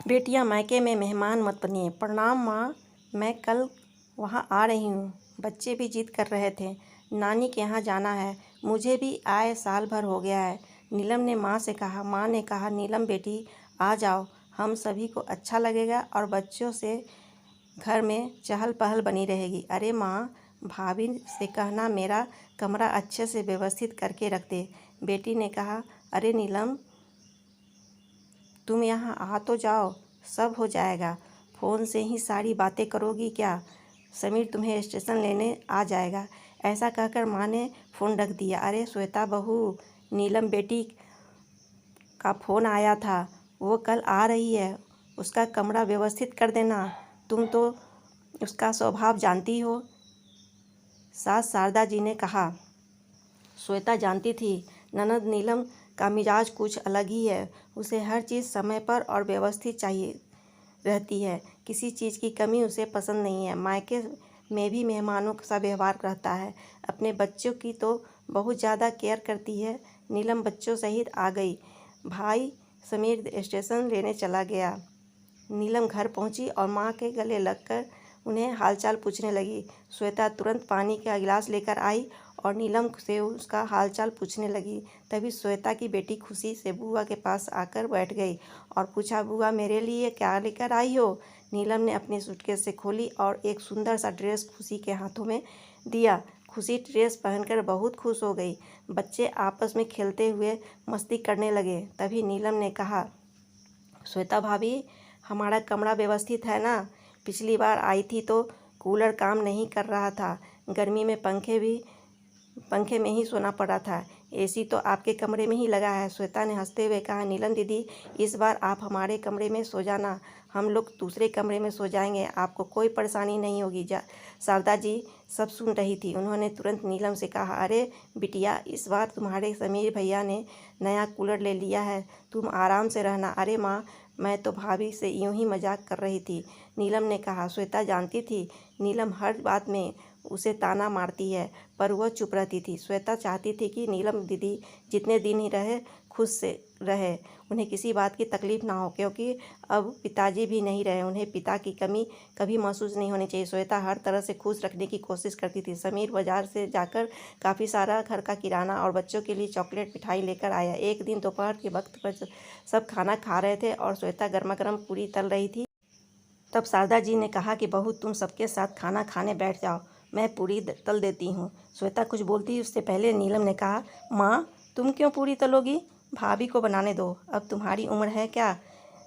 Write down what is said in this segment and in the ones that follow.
बेटियां मायके में मेहमान मत बनिए। प्रणाम माँ, मैं कल वहाँ आ रही हूँ। बच्चे भी जिद कर रहे थे, नानी के यहाँ जाना है। मुझे भी आए साल भर हो गया है। नीलम ने माँ से कहा। माँ ने कहा, नीलम बेटी आ जाओ, हम सभी को अच्छा लगेगा और बच्चों से घर में चहल पहल बनी रहेगी। अरे माँ, भाभी से कहना मेरा कमरा अच्छे से व्यवस्थित करके रख दे। बेटी ने कहा, अरे नीलम, तुम यहाँ आ तो जाओ, सब हो जाएगा। फ़ोन से ही सारी बातें करोगी क्या? समीर तुम्हें स्टेशन लेने आ जाएगा। ऐसा कहकर माँ ने फ़ोन रख दिया। अरे श्वेता बहू, नीलम बेटी का फ़ोन आया था, वो कल आ रही है। उसका कमरा व्यवस्थित कर देना। तुम तो उसका स्वभाव जानती हो। सास शारदा जी ने कहा। श्वेता जानती थी, ननद नीलम का मिजाज कुछ अलग ही है। उसे हर चीज़ समय पर और व्यवस्थित चाहिए रहती है। किसी चीज़ की कमी उसे पसंद नहीं है। मायके में भी मेहमानों सा व्यवहार रहता है। अपने बच्चों की तो बहुत ज़्यादा केयर करती है। नीलम बच्चों सहित आ गई। भाई समीर स्टेशन लेने चला गया। नीलम घर पहुंची और माँ के गले लगकर उन्हें हालचाल पूछने लगी। श्वेता तुरंत पानी का गिलास लेकर आई और नीलम से उसका हालचाल पूछने लगी। तभी श्वेता की बेटी खुशी से बुआ के पास आकर बैठ गई और पूछा, बुआ मेरे लिए क्या लेकर आई हो? नीलम ने अपनी सूटकेस से खोली और एक सुंदर सा ड्रेस खुशी के हाथों में दिया। खुशी ड्रेस पहनकर बहुत खुश हो गई। बच्चे आपस में खेलते हुए मस्ती करने लगे। तभी नीलम ने कहा, श्वेता भाभी, हमारा कमरा व्यवस्थित है ना? पिछली बार आई थी तो कूलर काम नहीं कर रहा था। गर्मी में पंखे में ही सोना पड़ा था। एसी तो आपके कमरे में ही लगा है। श्वेता ने हंसते हुए कहा, नीलम दीदी, इस बार आप हमारे कमरे में सो जाना, हम लोग दूसरे कमरे में सो जाएंगे। आपको कोई परेशानी नहीं होगी। शारदा जी सब सुन रही थी। उन्होंने तुरंत नीलम से कहा, अरे बिटिया, इस बार तुम्हारे समीर भैया ने नया कूलर ले लिया है, तुम आराम से रहना। अरे माँ, मैं तो भाभी से यूं ही मजाक कर रही थी, नीलम ने कहा। श्वेता जानती थी नीलम हर बात में उसे ताना मारती है, पर वह चुप रहती थी। श्वेता चाहती थी कि नीलम दीदी जितने दिन ही रहे खुश से रहे, उन्हें किसी बात की तकलीफ़ ना हो, क्योंकि अब पिताजी भी नहीं रहे। उन्हें पिता की कमी कभी महसूस नहीं होनी चाहिए। श्वेता हर तरह से खुश रखने की कोशिश करती थी। समीर बाजार से जाकर काफ़ी सारा घर का किराना और बच्चों के लिए चॉकलेट मिठाई लेकर आया। एक दिन दोपहर के वक्त पर सब खाना खा रहे थे और श्वेता गर्मा गर्म पूरी तल रही थी। तब शारदा जी ने कहा कि बहू, तुम सबके साथ खाना खाने बैठ जाओ, मैं पूरी तल देती हूँ। श्वेता कुछ बोलती उससे पहले नीलम ने कहा, माँ, तुम क्यों पूरी तलोगी? भाभी को बनाने दो। अब तुम्हारी उम्र है क्या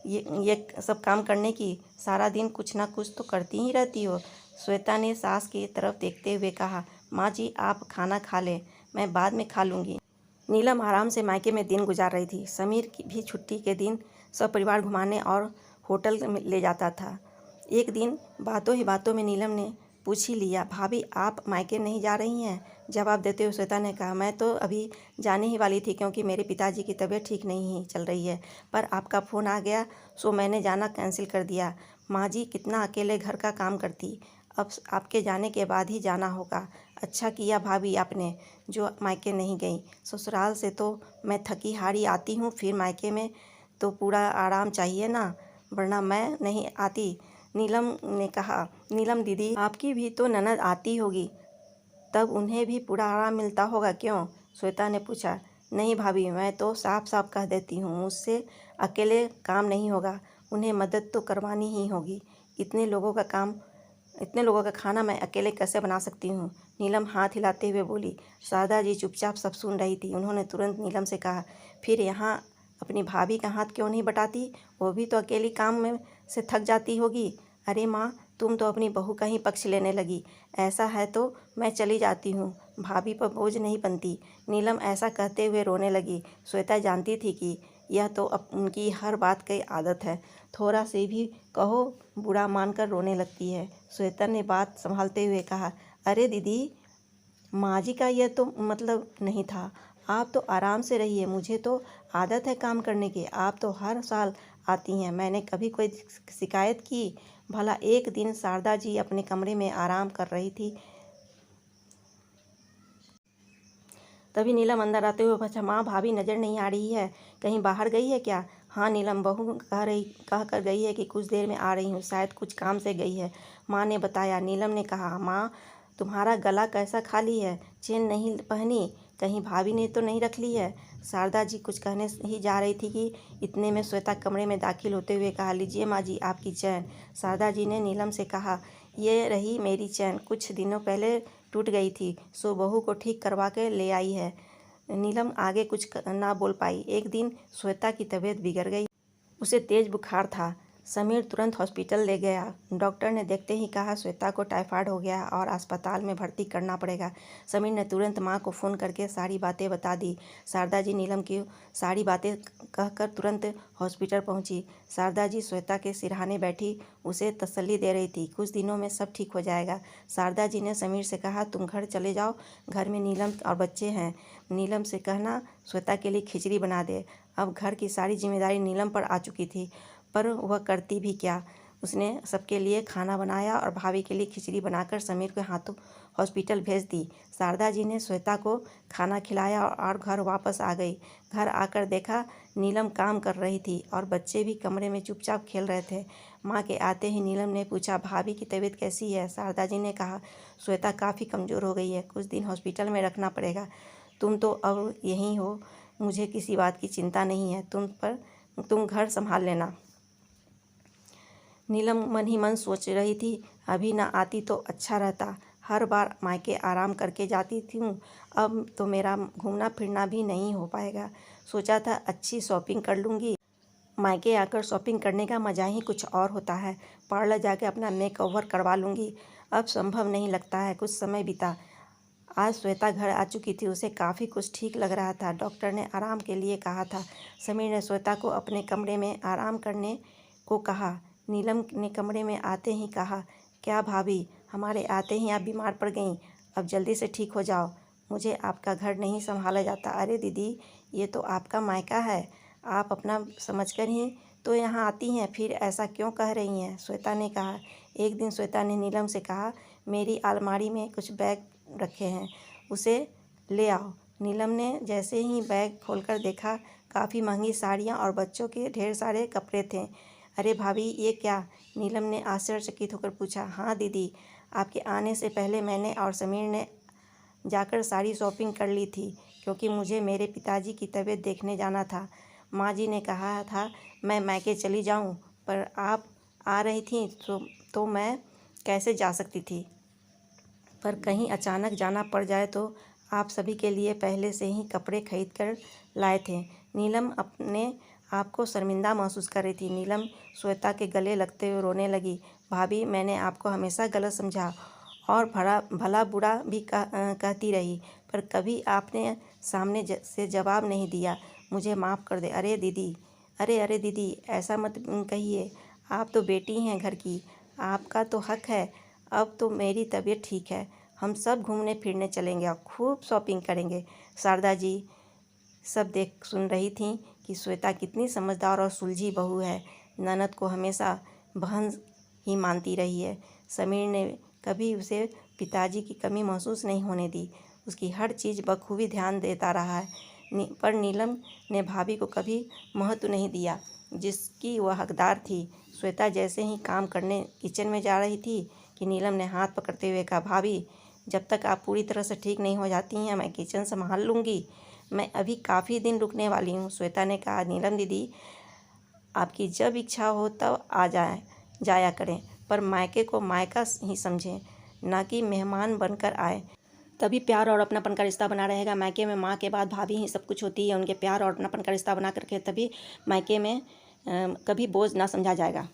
ये सब काम करने की? सारा दिन कुछ ना कुछ तो करती ही रहती हो। श्वेता ने सास की तरफ देखते हुए कहा, माँ जी, आप खाना खा लें, मैं बाद में खा लूँगी। नीलम आराम से मायके में दिन गुजार रही थी। समीर की भी छुट्टी के दिन सब परिवार घुमाने और होटल में ले जाता था। एक दिन बातों ही बातों में नीलम ने पूछ ही लिया, भाभी आप मायके नहीं जा रही हैं? जवाब देते हुए श्वेता ने कहा, मैं तो अभी जाने ही वाली थी, क्योंकि मेरे पिताजी की तबीयत ठीक नहीं चल रही है, पर आपका फ़ोन आ गया सो मैंने जाना कैंसिल कर दिया। माँ जी कितना अकेले घर का काम करती, अब आपके जाने के बाद ही जाना होगा। अच्छा किया भाभी आपने जो मायके नहीं गई। ससुराल से तो मैं थकी हारी आती हूँ, फिर मायके में तो पूरा आराम चाहिए ना, वरना मैं नहीं आती। नीलम ने कहा, नीलम दीदी, आपकी भी तो ननद आती होगी, तब उन्हें भी पूरा आराम मिलता होगा क्यों? श्वेता ने पूछा। नहीं भाभी, मैं तो साफ साफ कह देती हूँ, मुझसे अकेले काम नहीं होगा, उन्हें मदद तो करवानी ही होगी। इतने लोगों का खाना मैं अकेले कैसे बना सकती हूँ? नीलम हाथ हिलाते हुए बोली। शारदा जी चुपचाप सब सुन रही थी। उन्होंने तुरंत नीलम से कहा, फिर यहाँ अपनी भाभी का हाथ क्यों नहीं बटाती? वो भी तो अकेली काम में से थक जाती होगी। अरे माँ, तुम तो अपनी बहू का ही पक्ष लेने लगी। ऐसा है तो मैं चली जाती हूँ, भाभी पर बोझ नहीं बनती। नीलम ऐसा कहते हुए रोने लगी। श्वेता जानती थी कि यह तो उनकी हर बात की आदत है, थोड़ा से भी कहो बुरा मानकर रोने लगती है। श्वेता ने बात संभालते हुए कहा, अरे दीदी, माँ जी का यह तो मतलब नहीं था, आप तो आराम से रहिए, मुझे तो आदत है काम करने की, आप तो हर साल आती हैं, मैंने कभी कोई शिकायत की? भला एक दिन शारदा जी अपने कमरे में आराम कर रही थी, तभी नीलम अंदर आते हुए पूछा, माँ भाभी नज़र नहीं आ रही है, कहीं बाहर गई है क्या? हाँ नीलम, बहू कह कर गई है कि कुछ देर में आ रही हूँ, शायद कुछ काम से गई है, माँ ने बताया। नीलम ने कहा, माँ तुम्हारा गला कैसा खाली है, चेन नहीं पहनी, कहीं भाभी ने तो नहीं रख ली है। शारदा जी कुछ कहने ही जा रही थी कि इतने में श्वेता कमरे में दाखिल होते हुए कहा, लीजिए माँ जी आपकी चैन। शारदा जी ने नीलम से कहा, ये रही मेरी चैन, कुछ दिनों पहले टूट गई थी, सो बहू को ठीक करवा के ले आई है। नीलम आगे कुछ ना बोल पाई। एक दिन श्वेता की तबीयत बिगड़ गई, उसे तेज बुखार था। समीर तुरंत हॉस्पिटल ले गया। डॉक्टर ने देखते ही कहा, श्वेता को टाइफाइड हो गया और अस्पताल में भर्ती करना पड़ेगा। समीर ने तुरंत माँ को फ़ोन करके सारी बातें बता दी। शारदा जी नीलम की सारी बातें कहकर तुरंत हॉस्पिटल पहुंची। शारदा जी श्वेता के सिरहाने बैठी उसे तसल्ली दे रही थी, कुछ दिनों में सब ठीक हो जाएगा। शारदा जी ने समीर से कहा, तुम घर चले जाओ, घर में नीलम और बच्चे हैं, नीलम से कहना श्वेता के लिए खिचड़ी बना दे। अब घर की सारी जिम्मेदारी नीलम पर आ चुकी थी, पर वह करती भी क्या। उसने सबके लिए खाना बनाया और भाभी के लिए खिचड़ी बनाकर समीर के हाथों हॉस्पिटल भेज दी। शारदा जी ने श्वेता को खाना खिलाया और घर वापस आ गई। घर आकर देखा नीलम काम कर रही थी और बच्चे भी कमरे में चुपचाप खेल रहे थे। माँ के आते ही नीलम ने पूछा, भाभी की तबीयत कैसी है। शारदा जी ने कहा, श्वेता काफ़ी कमज़ोर हो गई है, कुछ दिन हॉस्पिटल में रखना पड़ेगा। तुम तो अब यहीं हो, मुझे किसी बात की चिंता नहीं है, तुम घर संभाल लेना। नीलम मन ही मन सोच रही थी, अभी ना आती तो अच्छा रहता, हर बार मायके आराम करके जाती थी, अब तो मेरा घूमना फिरना भी नहीं हो पाएगा। सोचा था अच्छी शॉपिंग कर लूँगी, मायके आकर शॉपिंग करने का मज़ा ही कुछ और होता है, पार्लर जाके अपना मेकओवर करवा लूँगी, अब संभव नहीं लगता है। कुछ समय बीता। आज श्वेता घर आ चुकी थी, उसे काफ़ी कुछ ठीक लग रहा था। डॉक्टर ने आराम के लिए कहा था। समीर ने श्वेता को अपने कमरे में आराम करने को कहा। नीलम ने कमरे में आते ही कहा, क्या भाभी, हमारे आते ही आप बीमार पड़ गईं, अब जल्दी से ठीक हो जाओ, मुझे आपका घर नहीं संभाला जाता। अरे दीदी, ये तो आपका मायका है, आप अपना समझकर ही तो यहाँ आती हैं, फिर ऐसा क्यों कह रही हैं। श्वेता ने कहा। एक दिन श्वेता ने नीलम से कहा, मेरी अलमारी में कुछ बैग रखे हैं, उसे ले आओ। नीलम ने जैसे ही बैग खोलकर देखा, काफ़ी महंगी साड़ियाँ और बच्चों के ढेर सारे कपड़े थे। अरे भाभी, ये क्या। नीलम ने आश्चर्यचकित होकर पूछा। हाँ दीदी, आपके आने से पहले मैंने और समीर ने जाकर सारी शॉपिंग कर ली थी, क्योंकि मुझे मेरे पिताजी की तबीयत देखने जाना था। माँ जी ने कहा था मैं मायके चली जाऊँ, पर आप आ रही थी तो मैं कैसे जा सकती थी, पर कहीं अचानक जाना पड़ जाए तो। आप सभी के लिए पहले से ही कपड़े खरीद कर लाए थे। नीलम अपने आप को शर्मिंदा महसूस कर रही थी। नीलम श्वेता के गले लगते हुए रोने लगी। भाभी, मैंने आपको हमेशा गलत समझा और भला बुरा भी कहती रही, पर कभी आपने सामने से जवाब नहीं दिया। मुझे माफ़ कर दे। अरे दीदी, ऐसा मत कहिए, आप तो बेटी हैं घर की, आपका तो हक है। अब तो मेरी तबीयत ठीक है, हम सब घूमने फिरने चलेंगे और खूब शॉपिंग करेंगे। शारदा जी सब देख सुन रही थीं कि श्वेता कितनी समझदार और सुलझी बहू है, ननद को हमेशा बहन ही मानती रही है। समीर ने कभी उसे पिताजी की कमी महसूस नहीं होने दी, उसकी हर चीज़ बखूबी ध्यान देता रहा है। पर नीलम ने भाभी को कभी महत्व नहीं दिया जिसकी वह हकदार थी। श्वेता जैसे ही काम करने किचन में जा रही थी कि नीलम ने हाथ पकड़ते हुए कहा, भाभी, जब तक आप पूरी तरह से ठीक नहीं हो जाती हैं, मैं किचन संभाल लूँगी, मैं अभी काफ़ी दिन रुकने वाली हूँ। श्वेता ने कहा, नीलम दीदी, आपकी जब इच्छा हो तब जाया करें, पर मायके को मायका ही समझें, ना कि मेहमान बनकर आए, तभी प्यार और अपनापन का रिश्ता बना रहेगा। मायके में माँ के बाद भाभी ही सब कुछ होती है, उनके प्यार और अपनापन का रिश्ता बना करके तभी मायके में कभी बोझ ना समझा जाएगा।